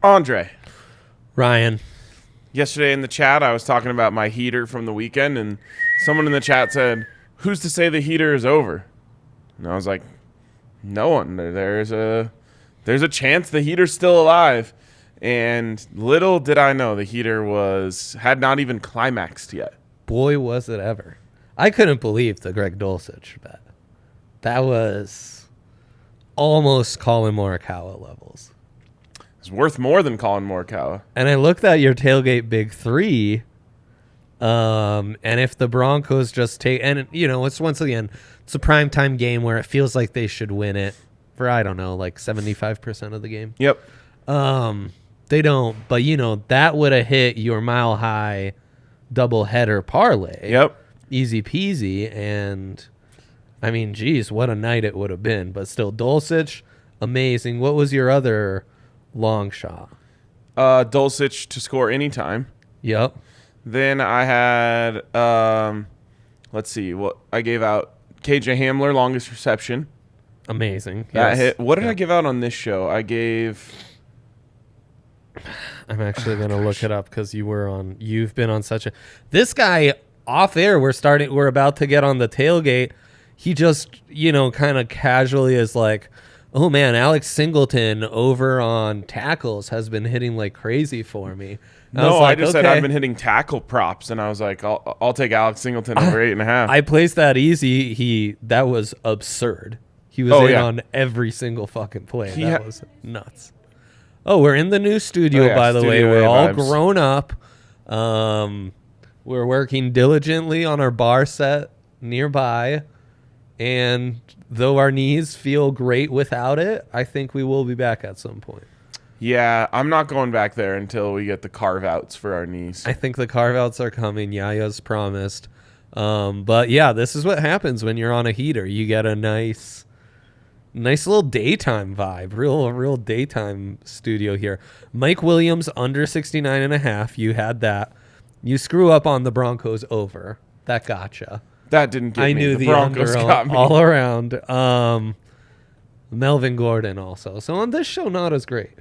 Andre. Ryan. Yesterday in the chat, I was talking about my heater from the weekend, and someone in the chat said, "Who's to say the heater is over?" And I was like, "No one. There's a chance the heater's still alive." And little did I know the heater had not even climaxed yet. Boy, was it ever. I couldn't believe the Greg Dulcich bet. That was almost Colin Morikawa levels. It's worth more than Colin Morikawa. And I looked at your tailgate big three, and if the Broncos just take, and it's once again, it's a primetime game where it feels like they should win it for, I don't know, like 75% of the game. Yep. They don't, but that would have hit your mile high double header parlay. Yep. Easy peasy. And I mean, geez, what a night it would have been. But still, Dulcich, amazing. What was your other long shot? Dulcich to score anytime. Yep. Then I had, let's see, what I gave out. KJ Hamler, longest reception. Amazing. That hit. What did I give out on this show? I gave... I'm actually going to look it up because you've been on such a... This guy, off air, we're about to get on the tailgate. He just, kind of casually is like, "Oh man, Alex Singleton over on tackles has been hitting like crazy for me." I just said I've been hitting tackle props, and I was like, I'll take Alex Singleton over 8.5. I placed that easy. That was absurd. He was on every single fucking play. That was nuts. Oh, we're in the new studio, by the way. We're all grown up. We're working diligently on our bar set nearby. And though our knees feel great without it, I think we will be back at some point. Yeah, I'm not going back there until we get the carve-outs for our knees. I think the carve-outs are coming. Yaya's promised. But yeah, this is what happens when you're on a heater. You get a nice little daytime vibe. Real daytime studio here. Mike Williams under 69.5. You had that. You screw up on the Broncos over. That gotcha. That didn't get me. I knew the Broncos got me all around. Melvin Gordon also. So on this show, not as great.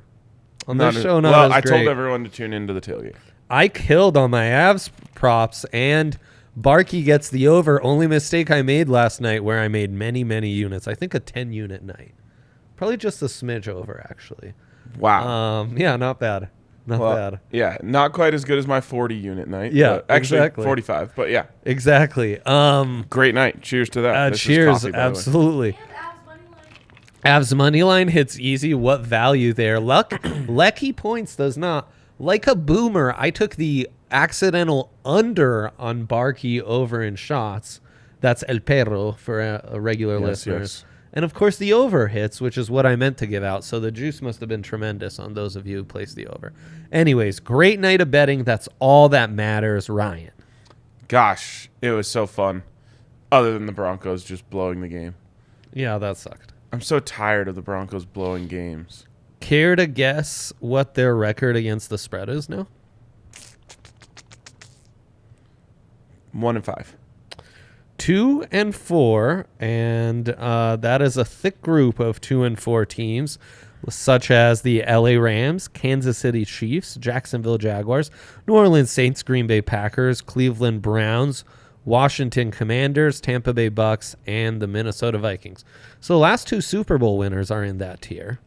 I told everyone to tune into the tailgate. I killed on my Avs props, and Barkey gets the over. Only mistake I made last night, where I made many, many units. I think a 10-unit night. Probably just a smidge over, actually. Wow. Yeah, not bad. Not bad. Yeah, not quite as good as my 40-unit night. Yeah, actually, exactly. 45, but yeah. Exactly. Great night. Cheers to that. Cheers, coffee, absolutely. Avs money line hits easy. What value there? Lecky points does not. Like a boomer, I took the accidental under on Barkey over in shots. That's El Perro for a regular listeners. Yes. And, of course, the over hits, which is what I meant to give out. So the juice must have been tremendous on those of you who placed the over. Anyways, great night of betting. That's all that matters, Ryan. Gosh, it was so fun. Other than the Broncos just blowing the game. Yeah, that sucked. I'm so tired of the Broncos blowing games. Care to guess what their record against the spread is now? 1-5. 2-4, and that is a thick group of 2-4 teams, such as the LA Rams, Kansas City Chiefs, Jacksonville Jaguars, New Orleans Saints, Green Bay Packers, Cleveland Browns, Washington Commanders, Tampa Bay Bucks, and the Minnesota Vikings. So the last two Super Bowl winners are in that tier.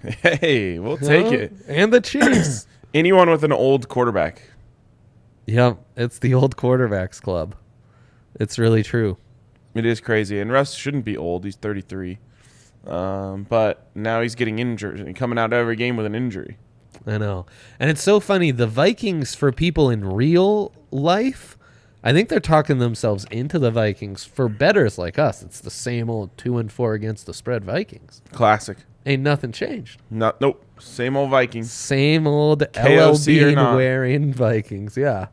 Hey, we'll take it. And the Chiefs. Anyone with an old quarterback. Yep, it's the old quarterbacks club. It's really true. It is crazy. And Russ shouldn't be old. He's 33. But now he's getting injured and coming out of every game with an injury. I know. And it's so funny. The Vikings, for people in real life, I think they're talking themselves into the Vikings. For bettors like us, it's the same old 2-4 against the spread Vikings. Classic. Ain't nothing changed. Nope. Same old Vikings. Same old KOC LLB-wearing Vikings. Yeah.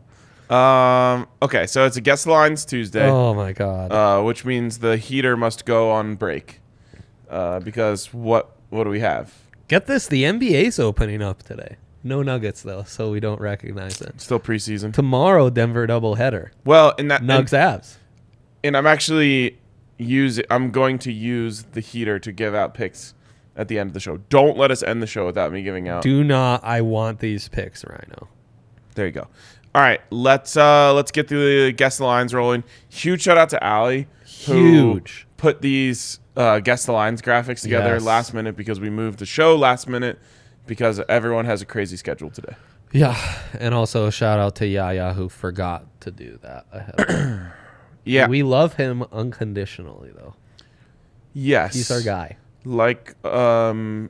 Okay, so it's a Guess the Lines Tuesday. Oh, my God. Which means the heater must go on break. Because what do we have? Get this. The NBA's opening up today. No Nuggets, though, so we don't recognize it. Still preseason. Tomorrow, Denver doubleheader. Well, in that Nugs Avs. And I'm actually I'm going to use the heater to give out picks at the end of the show. Don't let us end the show without me giving out. Do not. I want these picks, Rhino. There you go. All right, let's get the guess the lines rolling. Huge shout out to Allie, who put these guess the lines graphics together last minute because we moved the show last minute because everyone has a crazy schedule today. Yeah, and also a shout out to Yaya who forgot to do that ahead of time. Yeah, we love him unconditionally though. Yes, he's our guy. Like a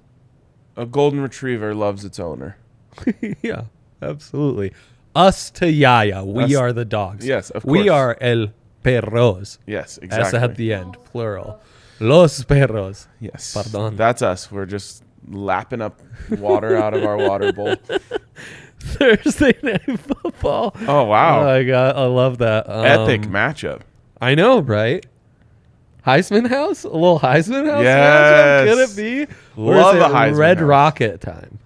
golden retriever loves its owner. Yeah, absolutely. Us to Yaya. We are the dogs. Yes, of course. We are el perros. Yes, exactly. S at the end, plural. Los perros. Yes. Pardon. That's us. We're just lapping up water out of our water bowl. Thursday Night Football. Oh, wow. Oh, my God. I love that. Epic matchup. I know, right? Heisman House? A little Heisman House yes. matchup? Could it be? Love the Heisman Red House. Rocket time?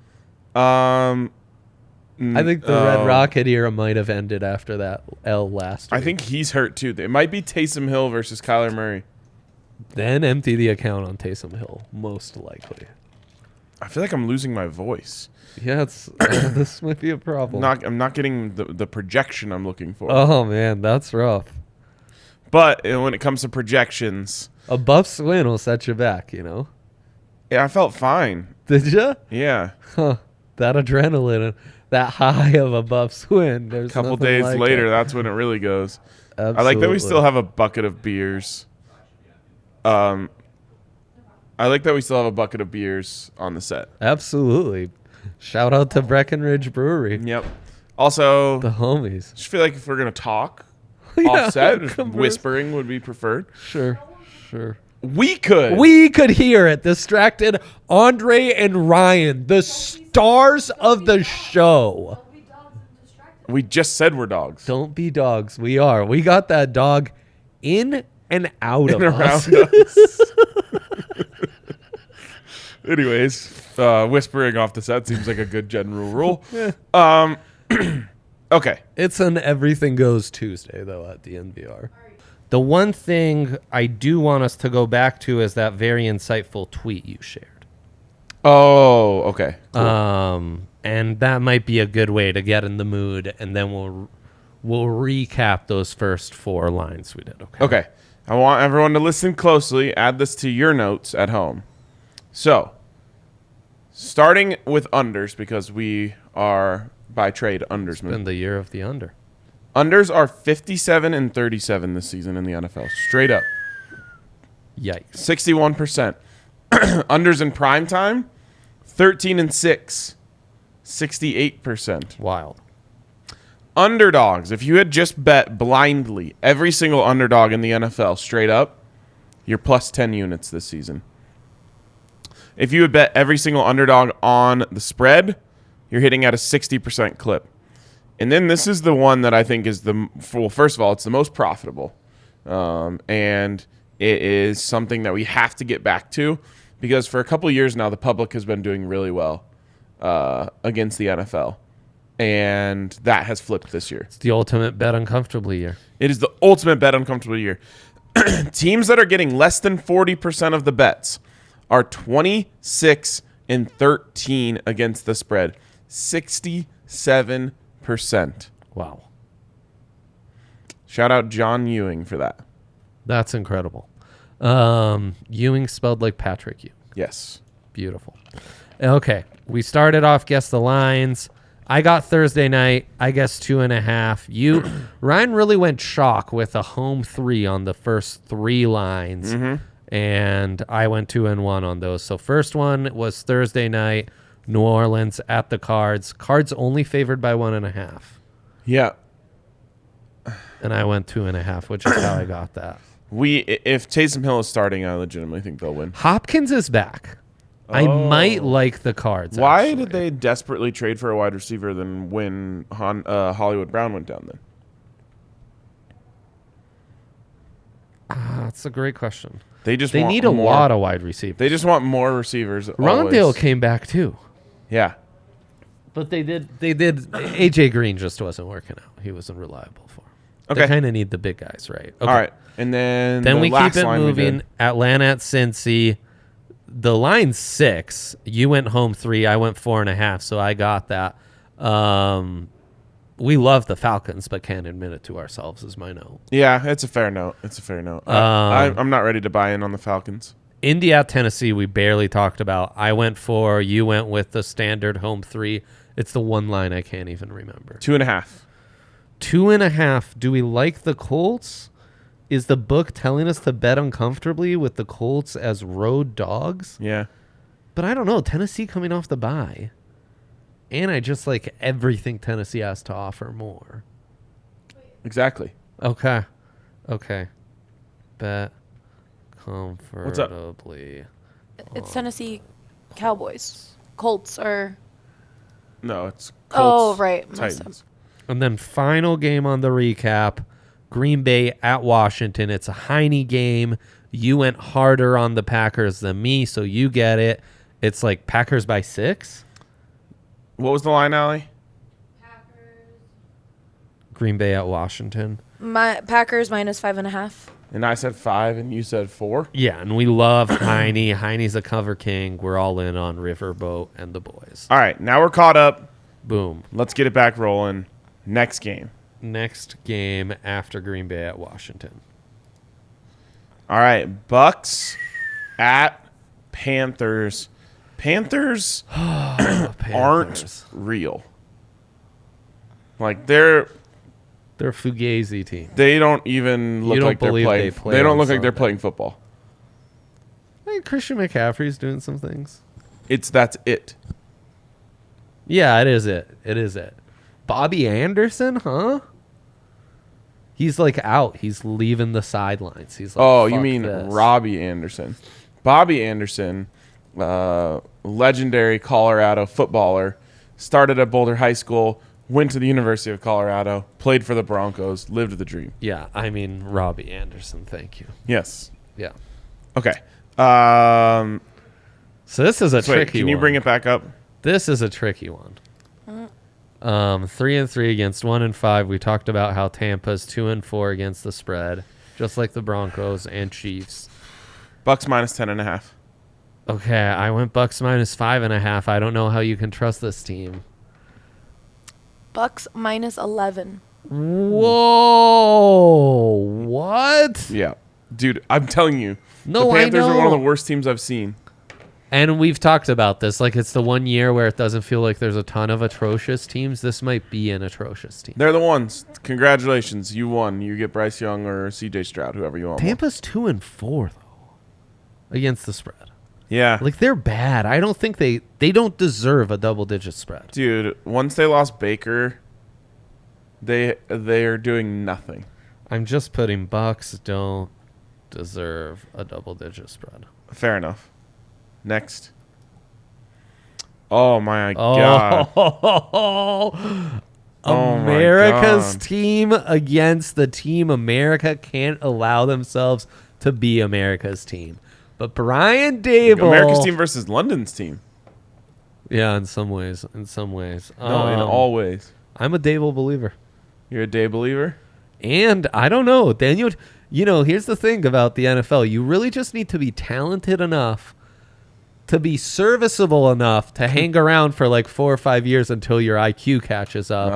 I think the Red Rocket era might have ended after that L last week. I think he's hurt too. It might be Taysom Hill versus Kyler Murray. Then empty the account on Taysom Hill, most likely. I feel like I'm losing my voice. Yeah, it's this might be a problem. I'm not getting the projection I'm looking for. Oh, man, that's rough. But when it comes to projections, a Buffs win will set you back, you know? Yeah, I felt fine. Did you? Yeah. Huh. That adrenaline, that high of a Buffs win. There's a couple nothing days like later, it. that's when it really goes. Absolutely. I like that we still have a bucket of beers. I like that we still have a bucket of beers on the set. Absolutely. Shout out to Breckenridge Brewery. Yep. Also, the homies. I just feel like if we're going to talk Yeah, offset, whispering would be preferred. Sure. We could hear it. Distracted Andre and Ryan, the stars of the show. We just said we're dogs. Don't be dogs. We are. We got that dog in and out of us. Anyways, whispering off the set seems like a good general rule. Okay. It's an everything goes Tuesday, though, at DNVR. The one thing I do want us to go back to is that very insightful tweet you shared. Oh, okay. Cool. And that might be a good way to get in the mood, and then we'll recap those first 4 lines we did. Okay. I want everyone to listen closely. Add this to your notes at home. So, starting with unders, because we are by trade undersmen. It's been the year of the under. Unders are 57 and 37 this season in the NFL. Straight up. Yikes. 61%. Unders in prime time, 13 and 6. 68%. Wild. Underdogs. If you had just bet blindly every single underdog in the NFL straight up, you're plus 10 units this season. If you would bet every single underdog on the spread, you're hitting at a 60% clip. And then this is the one that I think is first of all, it's the most profitable. And it is something that we have to get back to because for a couple of years now, the public has been doing really well against the NFL. And that has flipped this year. It's the ultimate bet uncomfortably year. It is the ultimate bet uncomfortably year. Teams that are getting less than 40% of the bets are 26 and 13 against the spread. 67%. Wow. Shout out John Ewing for that. That's incredible. Ewing spelled like Patrick Ewing. Yes. Beautiful. Okay. We started off guess the lines. I got Thursday night. I guess 2.5. Ryan really went chalk with a home 3 on the first 3 lines. Mm-hmm. And I went 2-1 on those. So first one was Thursday night, New Orleans at the Cards. Cards only favored by 1.5. Yeah. And I went 2.5, which is how I got that. If Taysom Hill is starting, I legitimately think they'll win. Hopkins is back. I might like the Cards. Why did they desperately trade for a wide receiver than when Hollywood Brown went down then? That's a great question. They need a lot of wide receivers. They just want more receivers. Rondale came back too. Yeah. But they did. AJ Green just wasn't working out. He wasn't reliable for them. Okay. They kind of need the big guys, right? Okay. All right. And then we keep it line moving. Atlanta at Cincy. the line's 6. You went home 3. I went 4.5. So I got that. We love the Falcons, but can't admit it to ourselves. Is my note. Yeah, it's a fair note. I'm not ready to buy in on the Falcons. Indy at Tennessee, we barely talked about. I went 4. You went with the standard home 3. It's the one line I can't even remember. 2.5. 2.5. Do we like the Colts? Is the book telling us to bet uncomfortably with the Colts as road dogs? Yeah. But I don't know. Tennessee coming off the bye. And I just like everything Tennessee has to offer more. Exactly. Okay. Bet comfortably. It's Tennessee Cowboys. Colts are... No, it's Oh, Colts, right. Titans. And then final game on the recap, Green Bay at Washington. It's a Heine game. You went harder on the Packers than me, so you get it. It's like Packers by 6. What was the line, Allie? Green Bay at Washington. My Packers minus 5.5. And I said 5, and you said 4. Yeah, and we love Heine. Heine's a cover king. We're all in on Riverboat and the boys. All right, now we're caught up. Boom. Let's get it back rolling. Next game. Next game after Green Bay at Washington. All right, Bucks at Panthers. Panthers aren't real. Like they're a fugazi team. They don't even look like they're playing. They don't look like they're playing football. I think Christian McCaffrey's doing some things. That's it. Yeah, it is it. Bobby Anderson, huh? He's like out. He's leaving the sidelines. He's like, oh, you "Fuck mean this." Robbie Anderson? Bobby Anderson, legendary Colorado footballer, started at Boulder High School, went to the University of Colorado, played for the Broncos, lived the dream. Yeah, I mean Robbie Anderson. Thank you. Yes. Yeah. Okay. So this is a tricky one. Can you bring it back up? This is a tricky one. 3-3 against 1-5. We talked about how Tampa's 2-4 against the spread, just like the Broncos and Chiefs. Bucks minus 10.5. Okay, I went Bucks minus 5.5. I don't know how you can trust this team. Bucks minus 11. Whoa! What? Yeah, dude, I'm telling you, No, the Panthers I know. are one of the worst teams I've seen. And we've talked about this. Like, it's the one year where it doesn't feel like there's a ton of atrocious teams. This might be an atrocious team. They're the ones. Congratulations, you won. You get Bryce Young or C.J. Stroud, whoever you want. Tampa's 2-4 though against the spread. Yeah, Like, they're bad. I don't think they don't deserve a double-digit spread. dude. Once they lost Baker, they are doing nothing. I'm just putting Bucks don't deserve a double-digit spread. Fair enough. Next. Oh my god. Oh, Oh my America's God. team against the team America can't allow themselves to be America's team. But Brian Dable, America's team versus London's team. yeah, in some ways. No, in Um, all ways. I'm a Dable believer. You're a day believer? And I don't know, Daniel. Here's the thing about the NFL. You really just need to be talented enough to be serviceable enough to hang around for like 4 or 5 years until your IQ catches up,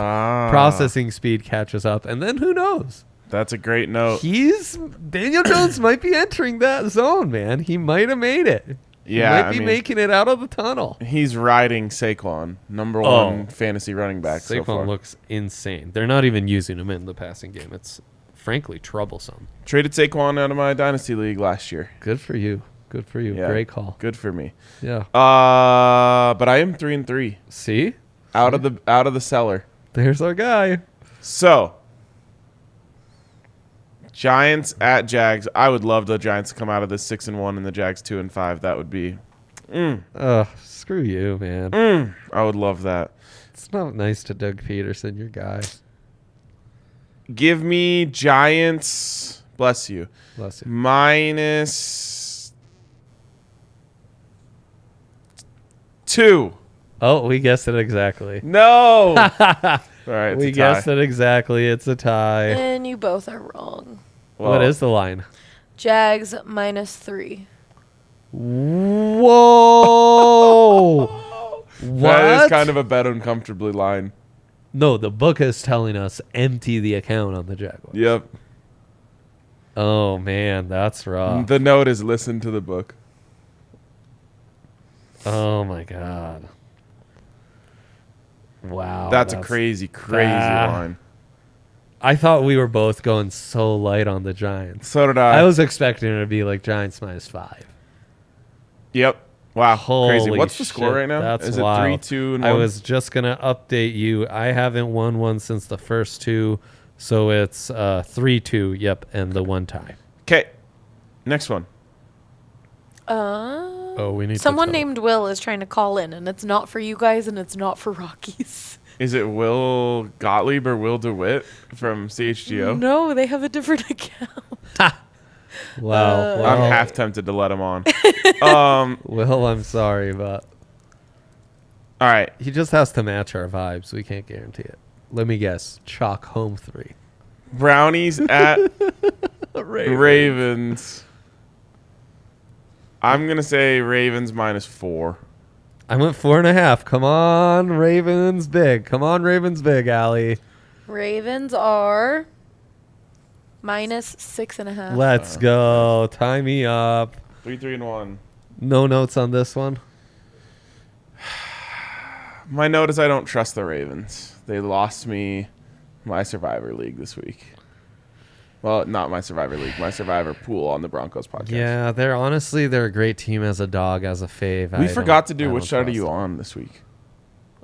processing speed catches up, and then who knows? That's a great note. Daniel Jones might be entering that zone, man. He might have made it. Yeah, he might be making it out of the tunnel. He's riding Saquon, number one fantasy running back so far. Saquon looks insane. They're not even using him in the passing game. It's frankly troublesome. Traded Saquon out of my dynasty league last year. Good for you. Good for you. Yeah, Great call. Good for me. Yeah. But I am 3-3 See? out of the cellar. There's our guy. So, Giants at Jags. I would love the Giants to come out of this 6-1 and the Jags 2-5. That would be. Screw you, man. I would love that. It's not nice to Doug Peterson, your guy. Give me Giants. Bless you. Bless you. Minus 2. Oh, we guessed it exactly. No. All right. We guessed it exactly. It's a tie. And you both are wrong. What is the line? Jags minus 3. Whoa! What? That is kind of a bet uncomfortably line. No, the book is telling us empty the account on the Jaguars. Yep. Oh, man, that's rough. The note is listen to the book. Oh, my God. Wow. That's a crazy line. I thought we were both going so light on the Giants. So did I. I was expecting it to be like Giants -5. Yep. Wow. Holy crazy. What's the score shit, right now? that's Is it wild. 3-2 and I 1? was just going to update you. I haven't won one since the first two, so it's 3-2, yep, and the one tie. Okay. Next one. Oh, we need Someone to tell. named Will is trying to call in, and it's not for you guys, and it's not for Rockies. Is it Will Gottlieb or Will DeWitt from CHGO? No, they have a different account. Wow. Well, I'm half tempted to let him on. Well, I'm sorry, but All right. he just has to match our vibes. We can't guarantee it. Let me guess. Chalk home 3. Brownies at Ravens. I'm going to say Ravens -4. I went 4.5. Come on, Ravens big. Come on, Ravens big, Allie. Ravens are -6.5. Let's go. Tie me up. 3-3-1. No notes on this one. My note is I don't trust the Ravens. They lost me my Survivor League this week. Well, not my Survivor League, my Survivor pool on the Broncos podcast. Yeah, they're a great team as a dog, as a fave. We forgot to do I which don't side are trust you them. on this week?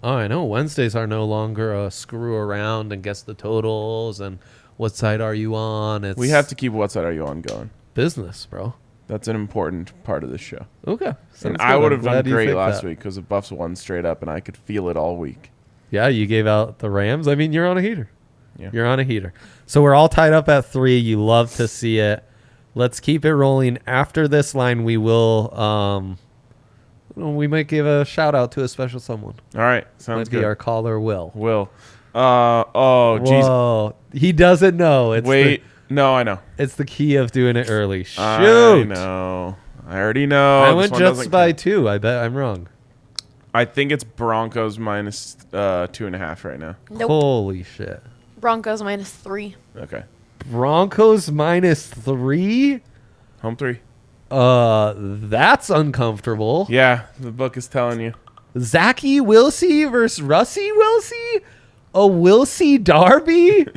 Oh, I know. Wednesdays are no longer a screw around and guess the totals and what side are you on. It's We have to keep what side are you on going. business, bro. That's an important part of this show. Okay. And sounds I good. would I'm have done glad you great think last that. week because the Buffs won straight up and I could feel it all week. Yeah, you gave out the Rams. I mean, you're on a heater. Yeah. You're on a heater. So we're all tied up at 3. You love to see it. Let's keep it rolling. After this line, we will we might give a shout out to a special someone. All right. Sounds Might be good. our caller Will. Will. Oh, jeez. Whoa. He doesn't know. It's Wait. No, I know. it's the key of doing it early. Shoot. I know. I already know. I This went one Jets doesn't by count. 2. I bet I'm wrong. I think it's Broncos -2.5 right now. Nope. Holy shit. Broncos -3. Okay. Broncos -3? Home 3. That's uncomfortable. Yeah, the book is telling you. Zachy Wilsey versus Russie Wilsey? A Wilsey Derby?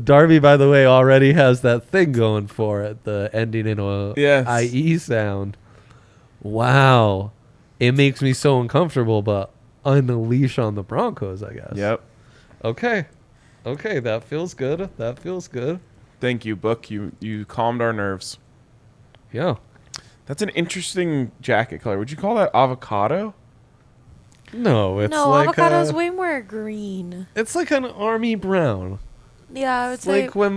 Darby, by the way, already has that thing going for it, the ending in a Yes. IE sound. Wow. It makes me so uncomfortable, but unleash on the Broncos, I guess. Yep. Okay. Okay, that feels good. That feels good. Thank you, book. You calmed our nerves. Yeah. That's an interesting jacket color. Would you call that avocado? No, it's No, like avocado's way more green. it's like an army brown. Yeah, I would It's say. like when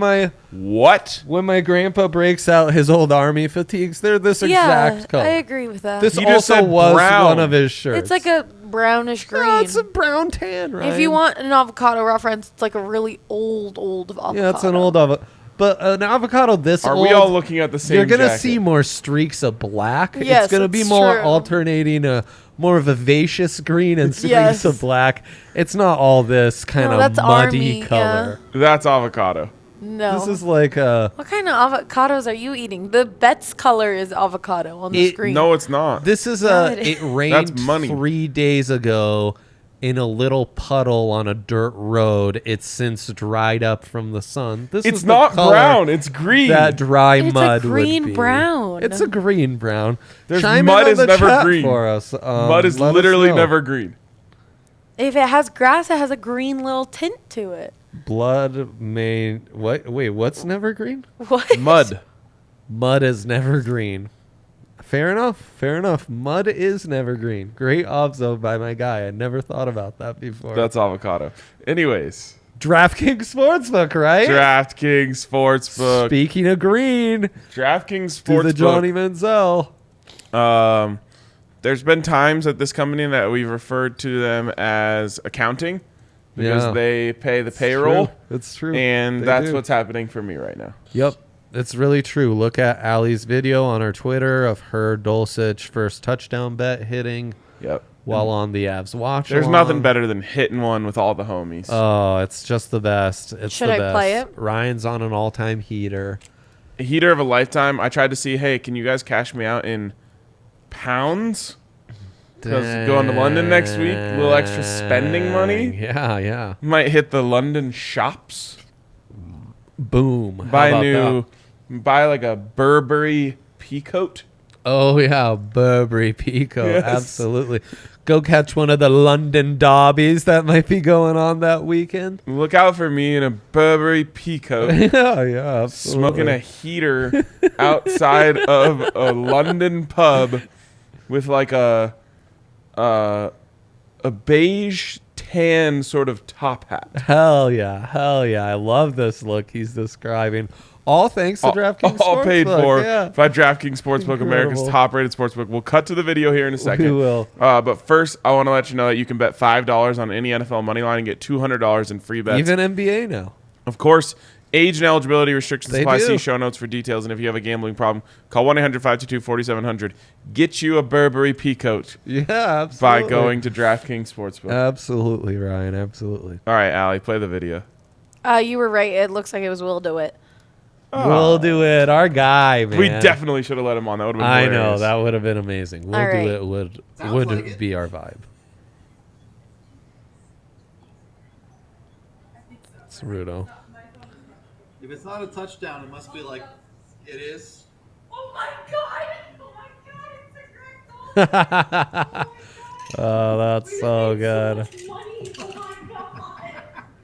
my grandpa breaks out his old army fatigues, they're this Yeah, exact color. I agree with that. This He just also said was brown. one of his shirts. It's like a brownish green. No, it's a brown tan, right? If you want an avocado reference, it's like a really old avocado. yeah, it's an old avocado. But an avocado this Are old, we all looking at the same you're gonna jacket? see more streaks of black. Yes, it's gonna be it's more true. alternating, more vivacious green and streaks Yes. of black. It's not all this kind No, of that's muddy army, color. That's avocado. No. This is like What kind of avocados are you eating? The Bet's color is avocado on the It- screen. No, it's not. This is Yeah, it it rained That's money. 3 days ago in a little puddle on a dirt road. It's since dried up from the sun. This It's is the not color brown. It's green. that dry It's a mud green would be. brown. It's a green brown. There's Chime mud in on is the never chat green. for us. Mud is let us literally know. never green. If it has grass, it has a green little tint to it. Blood main. What? Wait, what's never green? What? Mud. Mud is never green. Fair enough. Fair enough. Mud is never green. Great obzo by my guy. I never thought about that before. That's avocado. Anyways, DraftKings Sportsbook, right? DraftKings Sportsbook. Speaking of green, DraftKings do the Johnny Sportsbook. Manziel. There's been times at this company that we've referred to them as accounting because Yeah. they pay the payroll, It's true. and They that's do. what's happening for me right now. Yep. It's really true. Look at Allie's video on her Twitter of her Dulcich first touchdown bet hitting Yep. while on the Avs watch. There's nothing better than hitting one with all the homies. Oh, it's just the best. It's Should the I best. play it? Ryan's on an all-time heater. A heater of a lifetime. I tried to see, hey, can you guys cash me out in pounds? Because going to London next week, a little extra spending money. Yeah, yeah. Might hit the London shops. Boom. How Buy about that? buy like a Burberry peacoat. Oh, yeah. Burberry Pico. Yes. Absolutely. Go catch one of the London derbies that might be going on that weekend. Look out for me in a Burberry peacoat. Yeah, absolutely. Smoking a heater outside of a London pub with like a beige tan sort of top hat. Hell yeah. Hell yeah. I love this look he's describing. All thanks to DraftKings All paid Sportsbook, for yeah. by DraftKings Sportsbook, America's Incredible. top-rated sportsbook. We'll cut to the video here in a second. We will. But first, I want to let you know that you can bet $5 on any NFL money line and get $200 in free bets. Even NBA now. Of course, age and eligibility restrictions They apply. do. See show notes for details. And if you have a gambling problem, call 1-800-522-4700. Get you a Burberry peacoat Yeah, by absolutely. going to DraftKings Sportsbook. Absolutely, Ryan. Absolutely. All right, Allie, play the video. You were right. It looks like it was Will Do It. We'll do it. Our guy, man. We definitely should have let him on. That would have been I hilarious. know. That would have been amazing. We'll All do right. it. Would like it. be our vibe. It's Rudo. If it's not a touchdown, it must be like it is. Oh my god! Oh my god! It's a great goal! Oh, that's so good.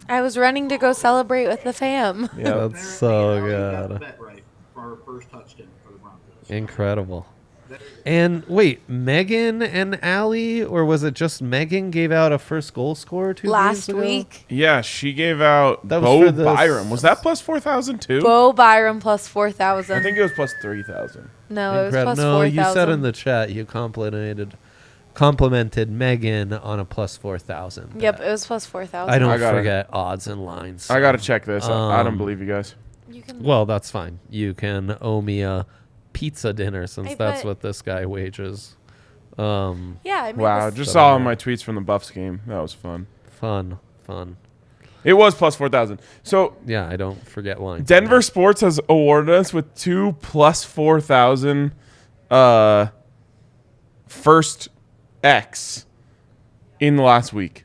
I was running to go celebrate with the fam. Yeah. That's so Apparently, Allie got the good. bet right for our first touchdown for the Broncos. Incredible. And wait, Megan and Allie, or was it just Megan gave out a first goal scorer 2 Last games ago? week, Yeah, she gave out That was Bo for the- Byram. Was that plus 4,000 too? Bo Byram plus I 4,000. think it was plus 3,000. No, it was Incredible. plus No, 4,000. you said in the chat you complimented Megan on a plus 4,000. Yep, it was plus 4,000. I don't I gotta- forget odds and lines. I got to check this. I don't Um, believe you guys. You can. Well, that's fine. You can owe me a pizza dinner since Hey, that's but- what this guy wages. Yeah, I made Wow, this. just So saw yeah. my tweets from the Buffs game. That was fun. Fun. It was plus 4,000. So Yeah, I don't forget lines. Denver Sports has awarded us with 2 plus 4,000 first X in the last week.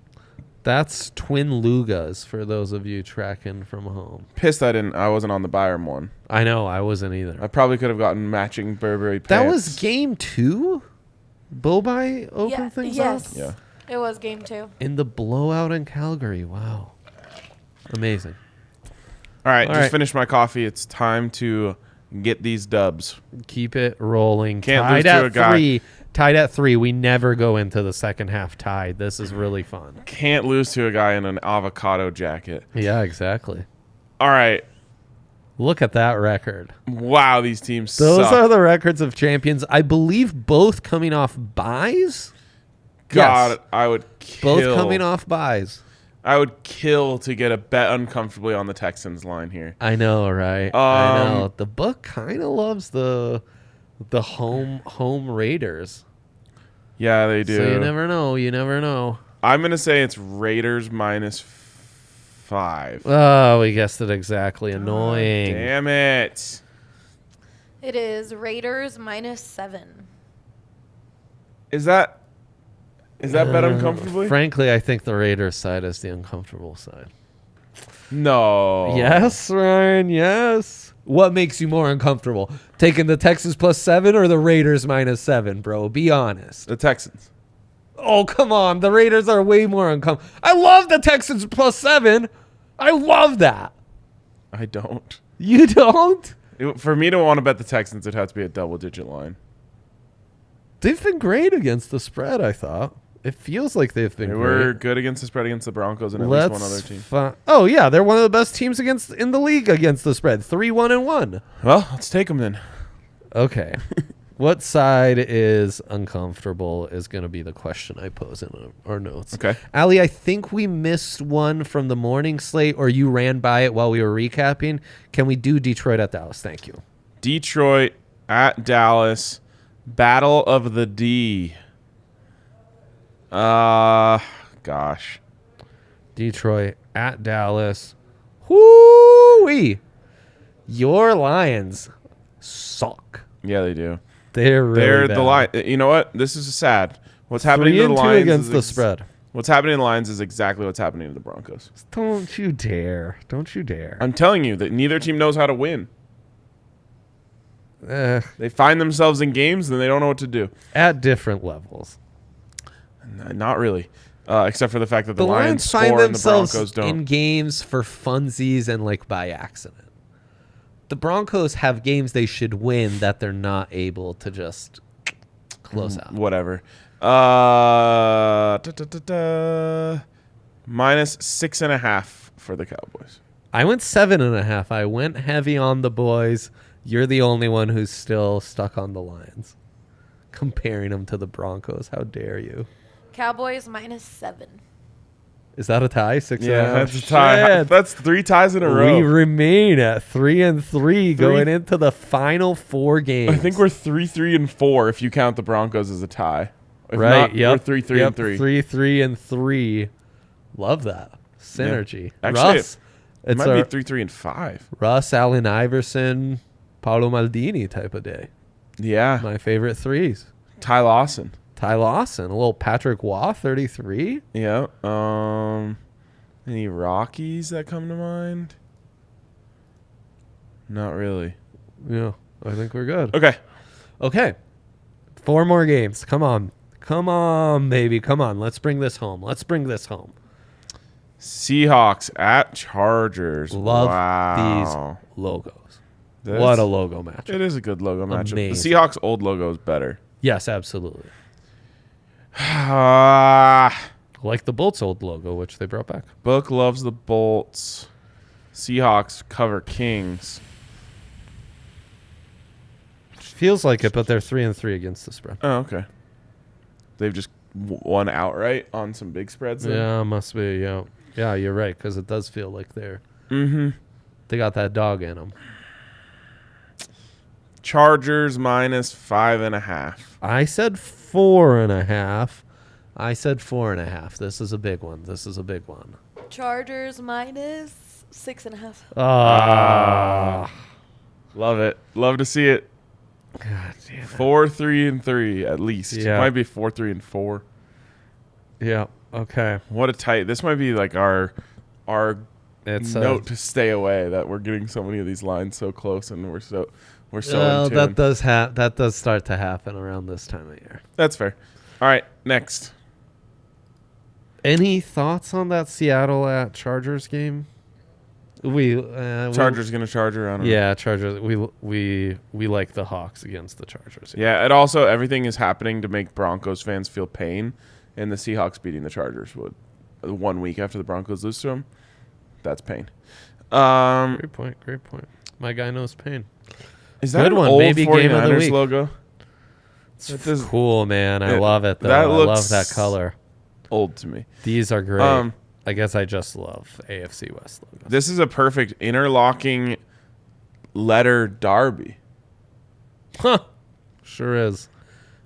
That's Twin Lugas for those of you tracking from home. Pissed I wasn't on the Byram one. I know, I wasn't either. I probably could have gotten matching Burberry pants. That was game 2? Bobai opened Yeah, things yes. up? Yeah. It was game 2. In the blowout in Calgary. Wow. Amazing. All right, All just right. finished my coffee. It's time to get these dubs. Keep it rolling. Can't tied lose to at a guy. 3. Tied at 3. We never go into the second half tied. This is really fun. Can't lose to a guy in an avocado jacket. Yeah, exactly. All right. Look at that record. Wow, these teams Those suck. are the records of champions. I believe both coming off buys. God, Yes. I would kill. Both coming off buys. I would kill to get a bet uncomfortably on the Texans line here. I know, right? I know. The book kind of loves the home Raiders. Yeah, they do. So you never know. You never know. I'm going to say it's Raiders minus 5. Oh, we guessed it exactly. Annoying. Damn it. It is Raiders minus 7. Is that bet uncomfortably? Frankly, I think the Raiders side is the uncomfortable side. No. Yes, Ryan. Yes. What makes you more uncomfortable? Taking the Texans plus 7 or the Raiders minus 7, bro? Be honest. The Texans. Oh, come on. The Raiders are way more uncomfortable. I love the Texans plus 7. I love that. I don't. You don't? For me to want to bet the Texans, it'd have to be a double-digit line. They've been great against the spread, I thought. It feels like they've been They great. were good against the spread against the Broncos and at least one other team. Oh, yeah. They're one of the best teams in the league against the spread. 3-1-1. Well, let's take them then. Okay. What side is uncomfortable is going to be the question I pose in our notes. Okay. Ali, I think we missed one from the morning slate, or you ran by it while we were recapping. Can we do Detroit at Dallas? Thank you. Detroit at Dallas. Battle of the D. Gosh. Detroit at Dallas. Whoo-wee. Your Lions suck. Yeah, they do. They're really They're bad. the line. You know what? This is sad. What's happening to the 3-2 Lions against is the spread. What's happening to the Lions is exactly what's happening to the Broncos. Don't you dare. Don't you dare. I'm telling you that neither team knows how to win. They find themselves in games and they don't know what to do. At different levels. Not really. Except for the fact that the Lions find score and the themselves Broncos don't. in games for funsies and like by accident. The Broncos have games they should win that they're not able to just close out. Whatever. Minus 6.5 for the Cowboys. I went 7.5. I went heavy on the boys. You're the only one who's still stuck on the Lions. Comparing them to the Broncos. How dare you? Cowboys -7. Is that a tie? 6.5? Yeah, that's a tie. Shit. That's 3 ties in a row. We remain at 3-3 going into the final 4 games. I think we're 3-3-4 if you count the Broncos as a tie. If right. not, Yep. we're 3-3-3. 3-3-3. Love that synergy. Yeah. Actually, Russ, it it's might a be 3-3-5. Russ, Allen Iverson, Paolo Maldini type of day. Yeah. My favorite threes. Ty Lawson. Ty Lawson, a little Patrick Waugh, 33. Yeah. Any Rockies that come to mind? Not really. Yeah, I think we're good. Okay. Okay. 4 more games. Come on. Come on, baby. Come on. Let's bring this home. Let's bring this home. Seahawks at Chargers. Love wow. these logos. That's- What a logo match. It is a good logo matchup. The Amazing. Seahawks' old logo is better. Yes, absolutely. Like the Bolts old logo, which they brought back. Book loves the Bolts. Seahawks cover Kings. Feels like it, but they're 3-3 against the spread. Oh, okay. They've just won outright on some big spreads. Then? Yeah, must be. Yeah, yeah, you're right, because it does feel like Mm-hmm. they got that dog in them. Chargers minus 5.5. I said 4.5. I said 4.5. This is a big one. This is a big one. Chargers -6.5. Love it. Love to see it. God damn it. 4-3-3 at least. Yeah. It might be 4-3-4. Yeah. Okay. What a tight. This might be like our It's note to stay away that we're getting so many of these lines so close and we're so in tune. that does start to happen around this time of year. That's fair. All right, next. Any thoughts on that Seattle at Chargers game? Chargers gonna Charger. I don't know. Yeah, Chargers. We like the Hawks against the Chargers. Yeah, and also everything is happening to make Broncos fans feel pain, and the Seahawks beating the Chargers would 1 week after the Broncos lose to them. That's pain. Great point. Great point. My guy knows pain. Is that Good an one, old maybe 49ers game of the week. logo? It's cool, man. I love it, though. that I love looks that color. Old to me. These are great. I guess I just love AFC West logos. This is a perfect interlocking letter derby. Huh. Sure is.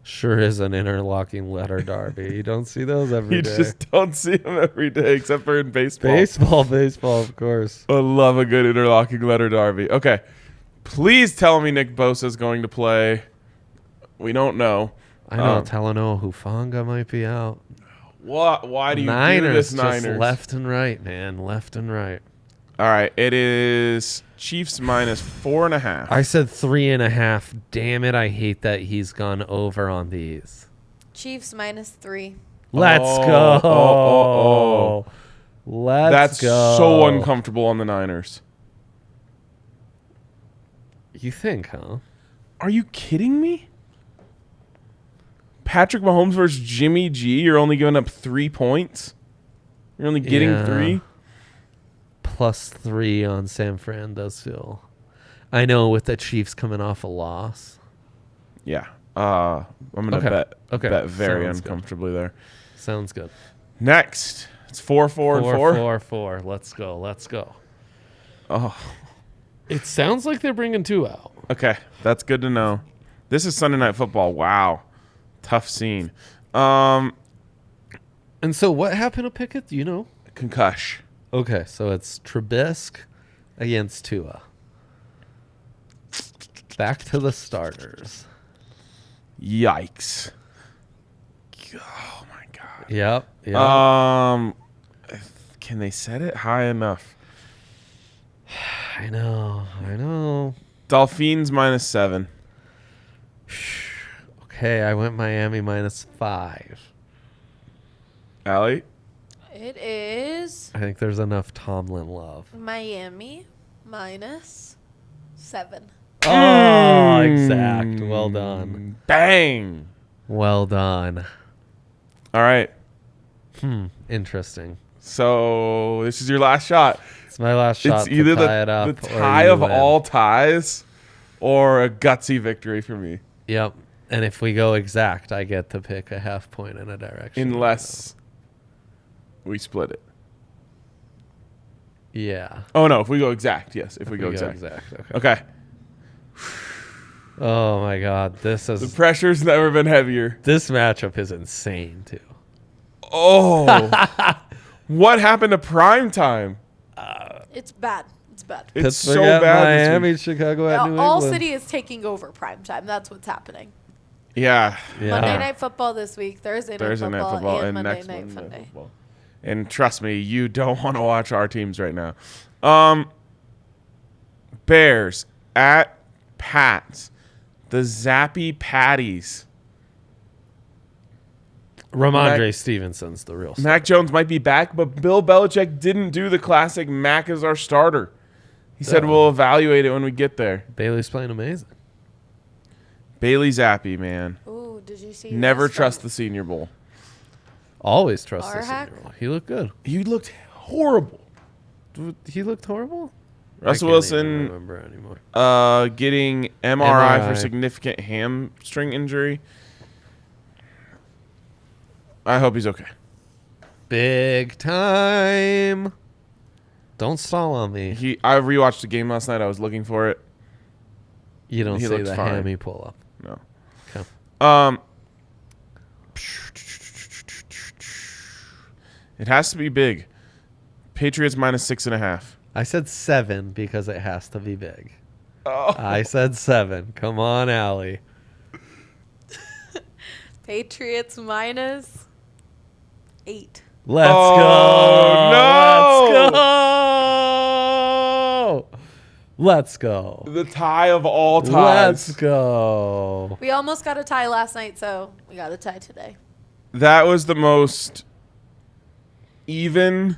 Sure is an interlocking letter derby. You don't see those every day. You just don't see them every day except for in baseball. Baseball, of course. I love a good interlocking letter derby. Okay. Please tell me Nick Bosa's going to play. We don't know. I know Talanoa Hufanga might be out. What? Why do you do this, Niners? Just left and right, man. Left and right. All right. It is Chiefs minus 4.5. I said 3.5. Damn it. I hate that he's gone over on these. Chiefs -3. Let's go. Oh. Let's go. That's so uncomfortable on the Niners. You think, huh? Are you kidding me? Patrick Mahomes versus Jimmy G. You're only giving up 3 points. You're only getting 3. +3 on San Fran does feel. I know with the Chiefs coming off a loss. Yeah. I'm gonna Okay. bet Okay. bet very Sounds good. uncomfortably there. Sounds good. Next, it's 4-4-4. 4-4-4. Let's go. Let's go. Oh, It sounds like they're bringing 2 out. okay, that's good to know. This is Sunday Night Football. Wow, tough scene. And so what happened to Pickett? Do you know? Concush. Okay, so it's Trubisky against Tua. Back to the starters. Yikes. Oh my god. Yep. Can they set it high enough? I know. Dolphins -7. Okay, I went Miami -5. Allie? It is I think there's enough Tomlin love. Miami -7. Oh, exact. Well done. Bang. Well done. All right. Interesting. So this is your last shot. It's my last shot It's either to tie it up. the or tie you of win. all ties or a gutsy victory for me. Yep. And if we go exact, I get to pick a half point in a direction. Unless we split it. Yeah. Oh, no. If we go exact. Yes. If we We go go exact. exact. Okay. Okay. Oh my God. This The is pressure's never been heavier. this matchup is insane too. Oh. What happened to prime time? It's bad. It's bad. It's so Pittsburgh at bad this Miami, week. Chicago at New All England. city is taking over primetime. That's what's happening. Yeah. Yeah. Monday Night Football this week, Thursday Thursday Night night Football, football and Monday next Night Monday Funday. football. And trust me, you don't want to watch our teams right now. Bears at Pats. The Zappy Patties. Ramondre Stevenson's the real star. Mac Jones might be back, but Bill Belichick didn't do the classic Mac is our starter. He said we'll evaluate it when we get there. Bailey's playing amazing. Bailey Zappi, man. Ooh, did you see? Never this trust from the Senior Bowl. Always trust Our the hack? senior role. He looked good. You looked horrible. He looked horrible. Russell I can't even Wilson remember anymore. getting MRI for MRI. significant hamstring injury. I hope he's okay. Big time. Don't stall on me. I rewatched the game last night. I was looking for it. You don't he see looks the fine. hammy pull up. No. Okay. It has to be big. Patriots -6.5. I said 7 because it has to be big. Oh. I said 7. Come on, Allie. Patriots -8. Let's Oh, go. no. Let's go. The tie of all ties. Let's go. We almost got a tie last night, so we got a tie today. That was the most even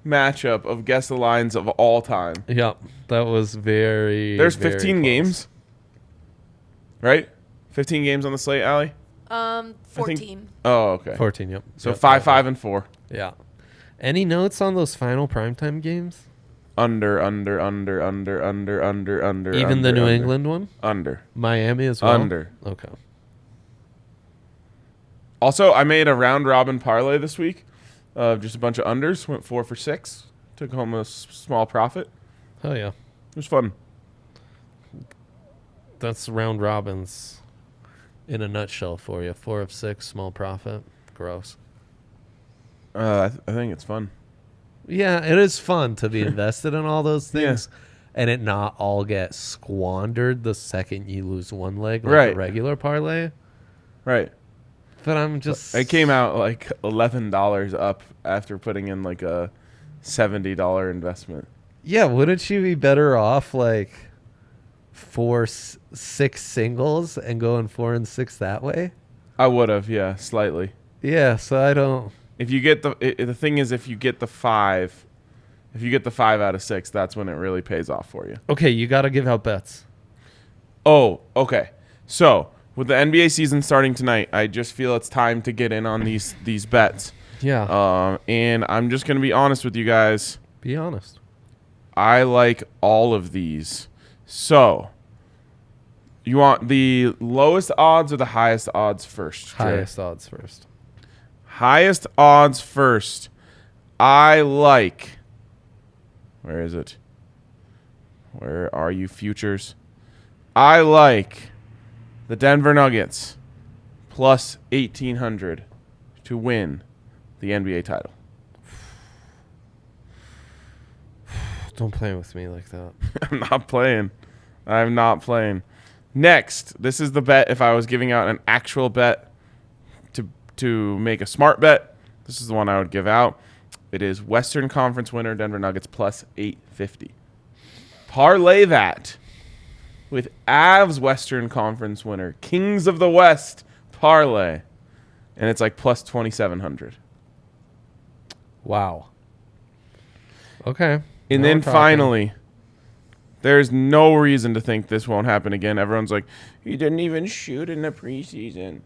matchup of guess the lines of all time. Yep. That was very. There's very 15 close. games, right? 15 games on the slate, Allie? 14. Oh, okay. 14, yep. So Yep. 5, 5, and 4. Yeah. Any notes on those final primetime games? Under. Even the under, New under. England one? Under. Miami as well? Under. Okay. Also, I made a round robin parlay this week of just a bunch of unders. Went 4 for 6. Took home a small profit. Oh, yeah. It was fun. That's round robins in a nutshell for you. 4 of 6, small profit. Gross. I think it's fun. Yeah, it is fun to be invested in all those Yeah. things and it not all get squandered the second you lose one leg like Right. a regular parlay. Right. But I'm just... I came out like $11 up after putting in like a $70 investment. Yeah, wouldn't you be better off like 6 singles and going 4 and 6 that way? I would have, yeah, slightly. Yeah, so I don't... If you get the thing is, if you get the 5 out of 6, that's when it really pays off for you. Okay, you got to give out bets. Oh, okay. So with the NBA season starting tonight, I just feel it's time to get in on these bets. Yeah. And I'm just gonna be honest with you guys. Be honest. I like all of these. So You want the lowest odds or the highest odds first? Trey? Highest odds first. Highest odds first. I like. Where is it? Where are you, futures? I like the Denver Nuggets plus 1,800 to win the NBA title. Don't play with me like that. I'm not playing. I'm not playing. Next, this is the bet. If I was giving out an actual bet to make a smart bet, this is the one I would give out. It is Western Conference winner Denver Nuggets plus 850. Parlay that with Avs Western Conference winner Kings of the West parlay, and it's like plus 2,700. Wow. Okay. And Now then we're talking. finally, there's no reason to think this won't happen again. Everyone's like, he didn't even shoot in the preseason.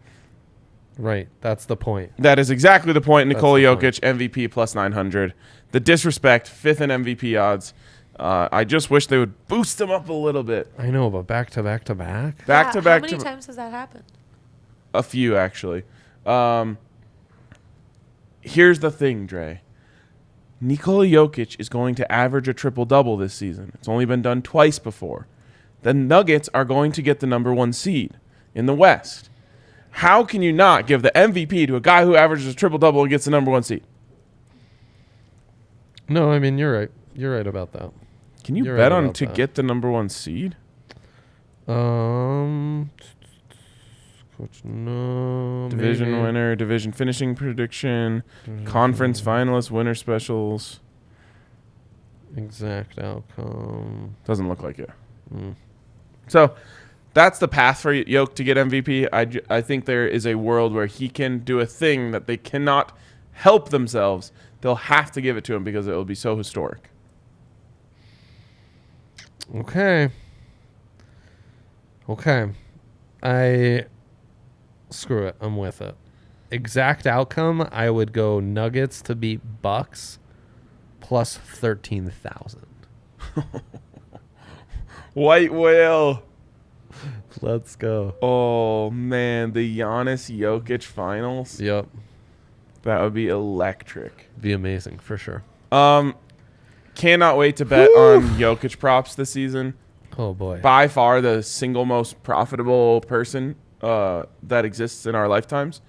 Right. That's the point. That is exactly the point. Nikola That's the Jokic, MVP plus 900. The disrespect, 5th in MVP odds. I just wish they would boost them up a little bit. I know, but back to back to back. Back to How back many to times has that happened? a few, actually. Here's the thing, Dre. Nikola Jokic is going to average a triple-double this season. It's only been done twice before. The Nuggets are going to get the number 1 seed in the West. How can you not give the MVP to a guy who averages a triple-double and gets the number 1 seed? No, I mean, you're right. You're right about that. Can you You're bet right on about to that. get the number 1 seed? Coach, no. Division maybe. winner, division finishing prediction, conference finalist, winner specials. Exact outcome. Doesn't look like it. Mm. So that's the path for Yoke to get MVP. I think there is a world where he can do a thing that they cannot help themselves. They'll have to give it to him because it will be so historic. Okay. Screw it. I'm with it. Exact outcome, I would go Nuggets to beat Bucks plus 13,000. White whale. Let's go. Oh, man. The Giannis Jokic finals. Yep. That would be electric. Be amazing for sure. Cannot wait to bet on Jokic props this season. Oh, boy. By far the single most profitable person that exists in our lifetimes.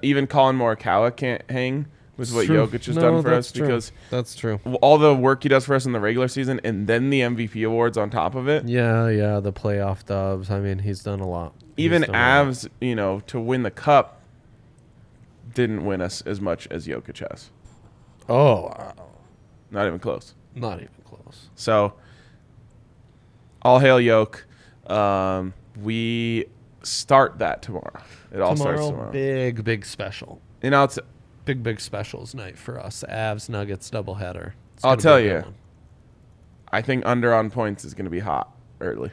Even Colin Morikawa can't hang with what True. Jokic has No, done for that's us true. because That's true. all the work he does for us in the regular season and then the MVP awards on top of it. Yeah, the playoff dubs. I mean, he's done a lot. Even He's done a lot. Avs, to win the cup didn't win us as much as Jokic has. Oh, wow. Not even close. Not even close. So, all hail Yoke. We start that tomorrow. It all starts tomorrow. Big special. And Big specials night for us. Avs Nuggets doubleheader. It's I'll gonna be tell a good you. one. I think under on points is going to be hot early.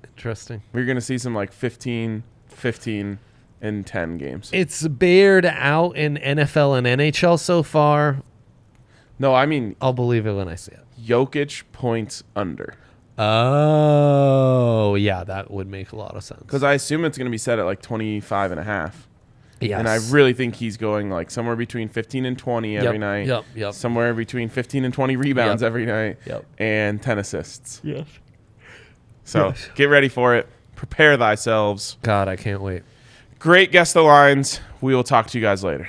Interesting. We're going to see some like 15, and 10 games. It's bared out in NFL and NHL so far. No, I mean I'll believe it when I see it. Jokic points under. Oh, yeah, that would make a lot of sense. Because I assume it's going to be set at like 25 and a half. Yes. And I really think he's going like somewhere between 15 and 20 every night. Yep. Somewhere between 15 and 20 rebounds Yep. every night. Yep. And 10 assists. Yes. So Yes. get ready for it. Prepare thyselves. God, I can't wait. Great guest the lines. We will talk to you guys later.